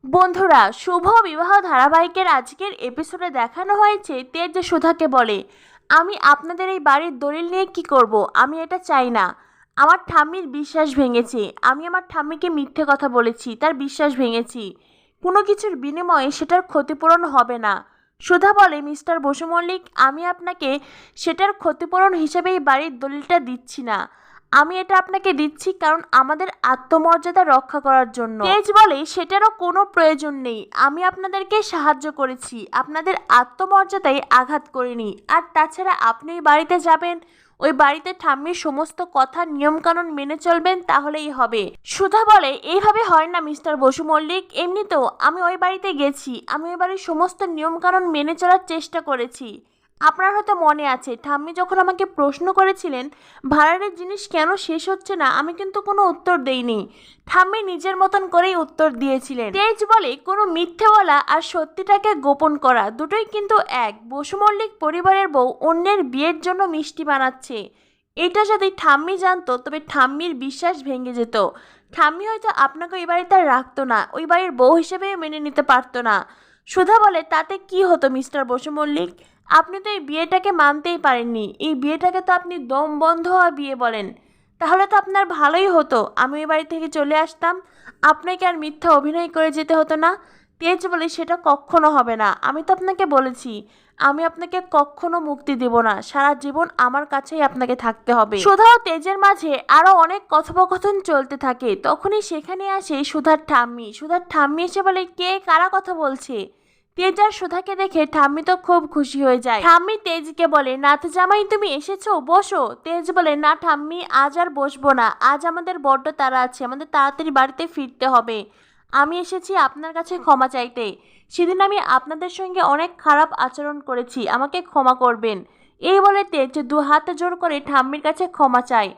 বন্ধুরা, শুভ বিবাহ ধারাবাহিকের আজকের এপিসোডে দেখানো হয়েছে তেজ সুধাকে বলে, আমি আপনাদের এই বাড়ির দলিল নিয়ে কি করব? আমি এটা চাই না। আমার ঠাম্মির বিশ্বাস ভেঙেছে। আমি আমার ঠাম্মিকে মিথ্যে কথা বলেছি, তার বিশ্বাস ভেঙেছি। কোনো কিছুর বিনিময়ে সেটার ক্ষতিপূরণ হবে না। সুধা বলে, মিস্টার বসু মল্লিক, আমি আপনাকে সেটার ক্ষতিপূরণ হিসেবে এই বাড়ির দলিলটা দিচ্ছি না। আমি এটা আপনাকে দিচ্ছি কারণ আমাদের আত্মমর্যাদা রক্ষা করার জন্য। তেজ বলে, সেটারও কোনো প্রয়োজন নেই। আমি আপনাদেরকে সাহায্য করেছি, আপনাদের আত্মমর্যাদায় আঘাত করিনি। আর তাছাড়া আপনি ওই বাড়িতে যাবেন, ওই বাড়িতে ঠাম্মির সমস্ত কথা নিয়মকানুন মেনে চলবেন, তাহলেই হবে। সুধা বলে, এইভাবে হয় না মিস্টার বসু মল্লিক। এমনিতেও আমি ওই বাড়িতে গেছি, আমি ওই বাড়ির সমস্ত নিয়মকানুন মেনে চলার চেষ্টা করেছি। আপনার হয়তো মনে আছে, ঠাম্মি যখন আমাকে প্রশ্ন করেছিলেন ভাড়ারের জিনিস কেন শেষ হচ্ছে না, আমি কিন্তু কোনো উত্তর দেইনি। ঠাম্মি নিজের মতন করেই উত্তর দিয়েছিলেন। তেজ বলে, কোনো মিথ্যে বলা আর সত্যিটাকে গোপন করা দুটোই কিন্তু এক। বসু মল্লিক পরিবারের বউ অন্যের বিয়ের জন্য মিষ্টি বানাচ্ছে, এটা যদি ঠাম্মি জানতো তবে ঠাম্মির বিশ্বাস ভেঙে যেত। ঠাম্মি হয়তো আপনাকে ওই বাড়িতে রাখতো না, ওই বাড়ির বউ হিসেবে মেনে নিতে পারতো না। সুধা বলে, তাতে কি হতো মিস্টার বসু মল্লিক? আপনি তো এই বিয়েটাকে মানতেই পারেননি। এই বিয়েটাকে তো আপনি দম বন্ধ হওয়া বিয়ে বলেন। তাহলে তো আপনার ভালোই হতো, আমি ওই বাড়ি থেকে চলে আসতাম, আপনাকে আর মিথ্যা অভিনয় করে যেতে হতো না। তেজ বলে, সেটা কখনো হবে না। আমি তো আপনাকে বলেছি, আমি আপনাকে কখনো মুক্তি দেব না। সারা জীবন আমার কাছেই আপনাকে থাকতে হবে। সুধা ও তেজের মাঝে আরো অনেক কথোপকথন চলতে থাকে। তখনই সেখানে আসে সুধার ঠাম্মি। সুধার ঠাম্মি এসে বলে, কে কারা কথা বলছে? তেজ আর সুধাকে দেখে ঠাম্মি তো খুব খুশি হয়ে যায়। ঠাম্মি তেজকে বলে, নাথ জামাই তুমি এসেছো, বসো। তেজ বলে, না ঠাম্মি, আজ আর বসবো না। আজ আমাদের বড্ড তাড়া আছে, আমাদের তাড়াতাড়ি বাড়িতে ফিরতে হবে। আমি এসেছি আপনার কাছে ক্ষমা চাইতে। সেদিন আমি আপনাদের সঙ্গে অনেক খারাপ আচরণ করেছি, আমাকে ক্ষমা করবেন। এই বলে তেজ দু হাত জোর করে ঠাম্মির কাছে ক্ষমা চায়।